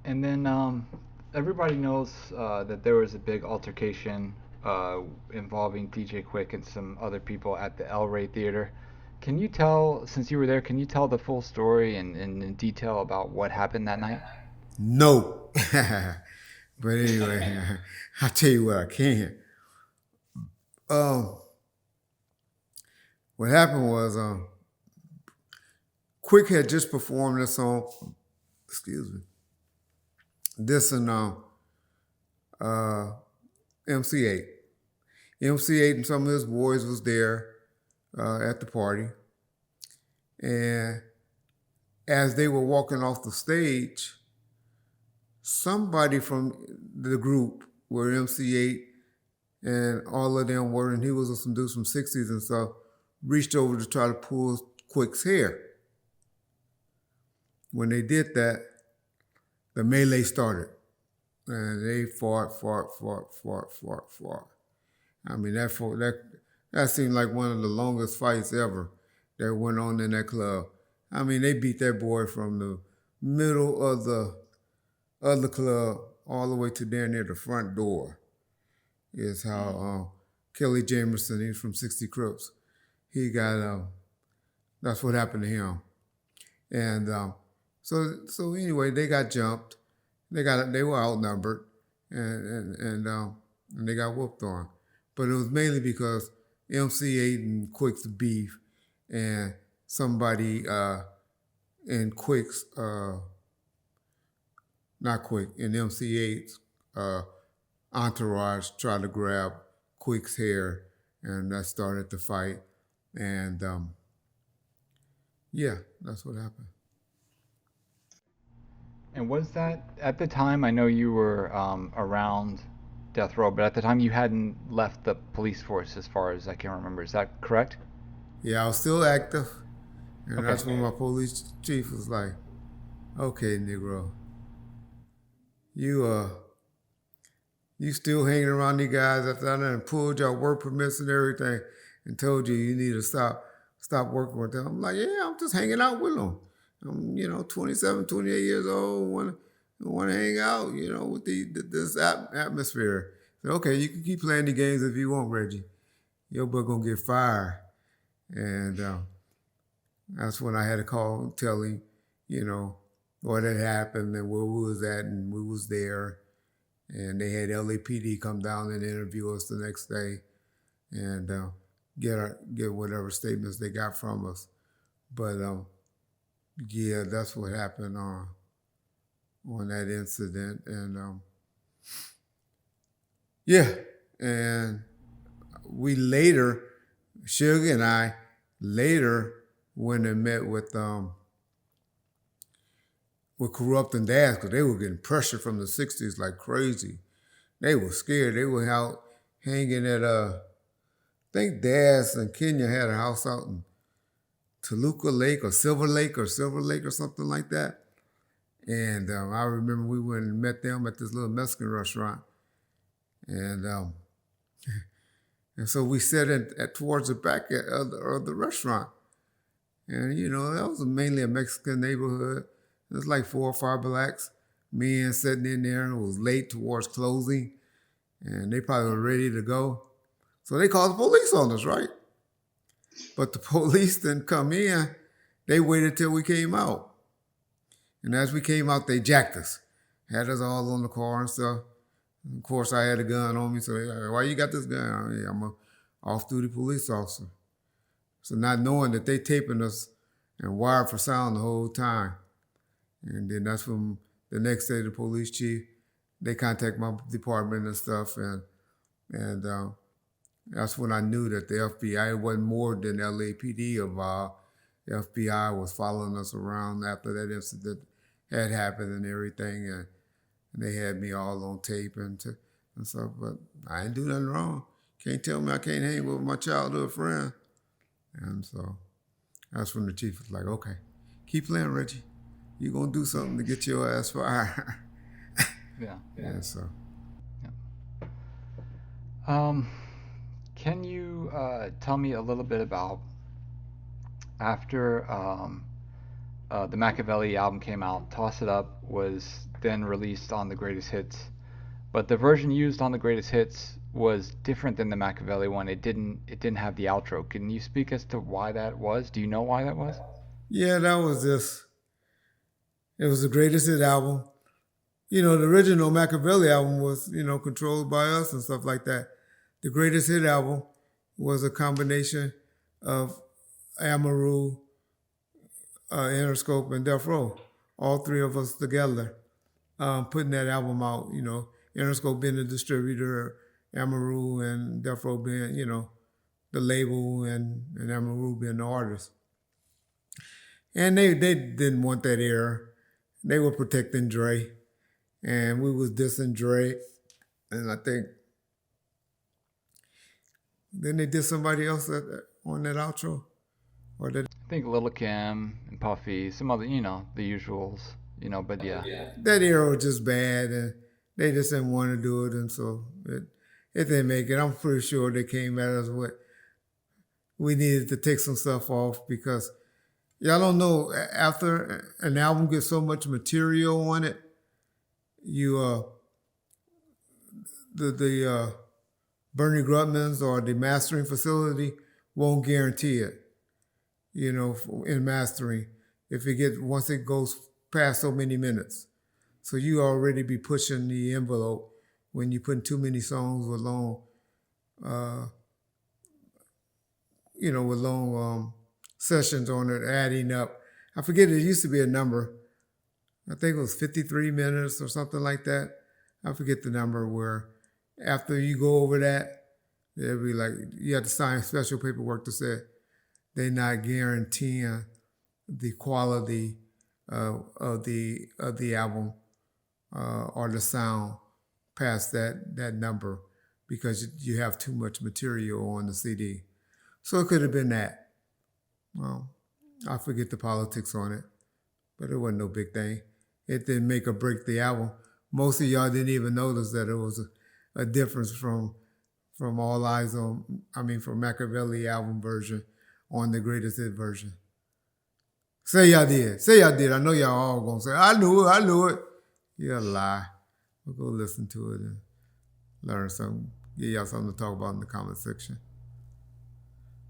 And then everybody knows that there was a big altercation involving DJ Quick and some other people at the El Rey Theater. Can you tell, since you were there, can you tell the full story and in detail about what happened that night? No. But anyway, I'll tell you what I can. Um, what happened was Quick had just performed this song, excuse me, this and uh, MC8. MC8 and some of his boys was there at the party. And as they were walking off the stage, somebody from the group where MC8 and all of them were, and he was some dudes from 60s and stuff, reached over to try to pull Quick's hair. When they did that, the melee started. And they fought. I mean, that seemed like one of the longest fights ever that went on in that club. I mean, they beat that boy from the middle of the club all the way to down near the front door. Is how Kelly Jamerson, he's from 60 Crips. He got that's what happened to him. And so anyway, they got jumped. They were outnumbered, and they got whooped on. But it was mainly because MC8 and Quick's beef, and somebody in Quick's not Quick in MC8's entourage tried to grab Quick's hair, and that started the fight. And yeah, that's what happened. And was that at the time? I know you were around death row, but at the time you hadn't left the police force, as far as I can remember. Is that correct? Yeah, I was still active, and Okay. that's when my police chief was like, "Okay, Negro, you you still hanging around these guys after I done pulled your work permits and everything, and told you you need to stop working with them." I'm like, "Yeah, I'm just hanging out with them. I'm 27, 28 years old, want to hang out, with this atmosphere." So, okay, you can keep playing the games if you want, Reggie. Your butt gonna get fired, and that's when I had to call and tell him, you know, what had happened and where we was at, and we was there. And they had LAPD come down and interview us the next day, and get whatever statements they got from us. But yeah, that's what happened on that incident, and yeah, and we later, Suge and I later went and met with Kurupt and Daz because they were getting pressure from the '60s like crazy. They were scared. They were out hanging at I think Daz and Kenya had a house out in Toluca Lake or Silver Lake or something like that. And I remember we went and met them at this little Mexican restaurant, and and so we sat towards the back of the restaurant, and that was mainly a Mexican neighborhood. There's like 4 or 5 blacks. Men sitting in there. It was late towards closing, and they probably were ready to go. So they called the police on us, right? But the police didn't come in. They waited till we came out. And as we came out, they jacked us, had us all on the car and stuff. And of course, I had a gun on me, so they like, "Why you got this gun?" I mean, I'm a off-duty police officer. So not knowing that they taping us and wired for sound the whole time. And then that's when the next day the police chief, they contact my department and stuff, and that's when I knew that the FBI wasn't more than LAPD involved. The FBI was following us around after that incident had happened and everything, and they had me all on tape and stuff. But I didn't do nothing wrong. Can't tell me I can't hang with my childhood friend. And so that's when the chief was like, "Okay, keep playing, Reggie. You're gonna do something to get your ass fired." Yeah. Yeah, so Yeah. Um, can you tell me a little bit about after the Machiavelli album came out? Toss It Up was then released on the Greatest Hits. But the version used on the Greatest Hits was different than the Machiavelli one. It didn't have the outro. Can you speak as to why that was? Do you know why that was? Yeah, that was just, it was the greatest hit album. The original Machiavelli album was, controlled by us and stuff like that. The greatest hit album was a combination of Amaru, Interscope, and Death Row. All three of us together, putting that album out. Interscope being the distributor, Amaru and Death Row being, the label, and Amaru being the artist. And they didn't want that era. They were protecting Dre, and we was dissing Dre. And I think then they did somebody else on that outro, or did I think Lil Kim and Puffy, some other, the usuals, but yeah. that era was just bad, and they just didn't want to do it, and so it didn't make it. I'm pretty sure they came at us with we needed to take some stuff off because y'all don't know, after an album gets so much material on it, you the Bernie Grutmans or the mastering facility won't guarantee it, in mastering once it goes past so many minutes. So you already be pushing the envelope when you put too many songs with long, sessions on it, adding up. I forget, it used to be a number. I think it was 53 minutes or something like that. I forget the number, where after you go over that, they'll be like, you have to sign special paperwork to say they're not guaranteeing the quality of the album or the sound past that number, because you have too much material on the CD. So it could have been that. Well, I forget the politics on it, but it wasn't no big thing. It didn't make or break the album. Most of y'all didn't even notice that it was a difference from All Eyes on, from Machiavelli album version on the Greatest Hit version. Say y'all did. Say y'all did. I know y'all all gonna say, I knew it. You're a lie. We'll go listen to it and learn something. Give y'all something to talk about in the comment section.